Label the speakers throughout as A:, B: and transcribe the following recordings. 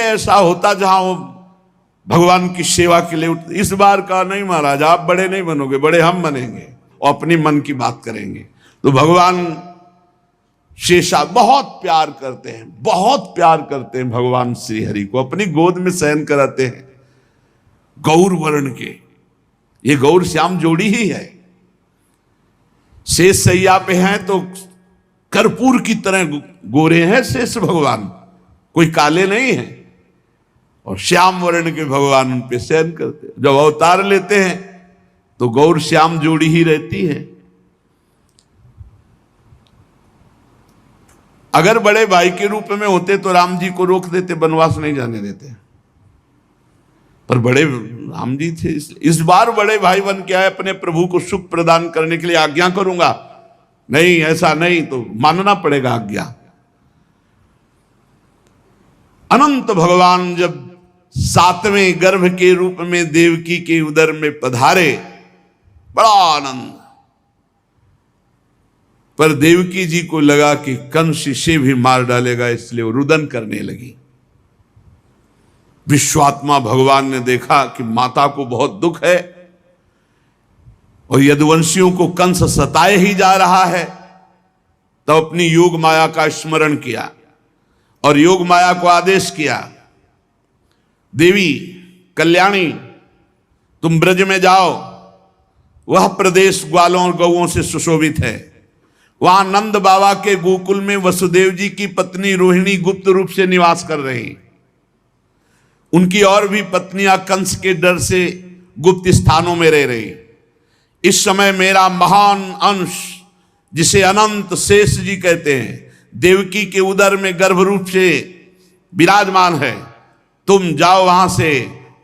A: ऐसा होता जहां वो भगवान की सेवा के लिए उठ। इस बार का नहीं महाराज, आप बड़े नहीं बनोगे, बड़े हम बनेंगे और अपनी मन की बात करेंगे। तो भगवान शेषा बहुत प्यार करते हैं, बहुत प्यार करते हैं भगवान श्री हरि को, अपनी गोद में शयन कराते हैं। गौर वर्ण के ये गौर श्याम जोड़ी ही है। शेष सैया पे हैं तो कर्पूर की तरह गोरे हैं शेष भगवान, कोई काले नहीं है। और श्याम वर्ण के भगवान उन पे शयन करते हैं। जब अवतार लेते हैं तो गौर श्याम जोड़ी ही रहती है। अगर बड़े भाई के रूप में होते तो राम जी को रोक देते, वनवास नहीं जाने देते, पर बड़े राम जी थे। इस बार बड़े भाई बन के आए, अपने प्रभु को सुख प्रदान करने के लिए आज्ञा करूंगा। नहीं, ऐसा नहीं तो मानना पड़ेगा आज्ञा। अनंत भगवान जब 7वें गर्भ के रूप में देवकी के उदर में पधारे, बड़ा आनंद। पर देवकी जी को लगा कि कंस इसे भी मार डालेगा, इसलिए वो रुदन करने लगी। विश्वात्मा भगवान ने देखा कि माता को बहुत दुख है और यदुवंशियों को कंस सताए ही जा रहा है, तो अपनी योग माया का स्मरण किया और योग माया को आदेश किया, देवी कल्याणी तुम ब्रज में जाओ, वह प्रदेश ग्वालों और गौओं से सुशोभित है। वहां नंद बाबा के गोकुल में वसुदेव जी की पत्नी रोहिणी गुप्त रूप से निवास कर रही। उनकी और भी पत्नियां कंस के डर से गुप्त स्थानों में रह रही। इस समय मेरा महान अंश, जिसे अनंत शेष जी कहते हैं, देवकी के उदर में गर्भ रूप से विराजमान है। तुम जाओ वहां से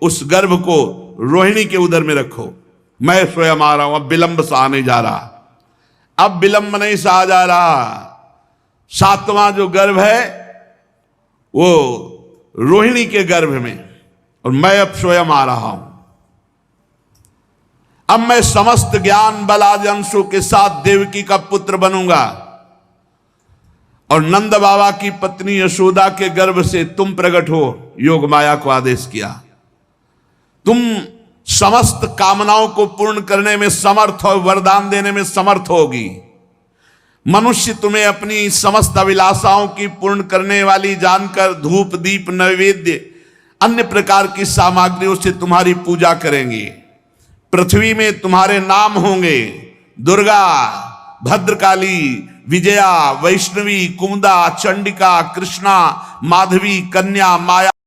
A: उस गर्भ को रोहिणी के उदर में रखो। मैं स्वयं आ रहा हूं, अब विलंब सा नहीं जा रहा, अब विलंब नहीं सहा जा रहा। 7वां जो गर्भ है वो रोहिणी के गर्भ में, और मैं अब स्वयं आ रहा हूं। अब मैं समस्त ज्ञान बल आदि अंशों के साथ देवकी का पुत्र बनूंगा, और नंद बाबा की पत्नी यशोदा के गर्भ से तुम प्रकट हो। योग माया को आदेश किया, तुम समस्त कामनाओं को पूर्ण करने में समर्थ हो, वरदान देने में समर्थ होगी। मनुष्य तुम्हें अपनी समस्त अभिलाषाओं की पूर्ण करने वाली जानकर धूप दीप नैवेद्य अन्य प्रकार की सामग्रियों से तुम्हारी पूजा करेंगे। पृथ्वी में तुम्हारे नाम होंगे, दुर्गा, भद्रकाली, विजया, वैष्णवी, कुमुदा, चंडिका, कृष्णा, माधवी, कन्या, माया।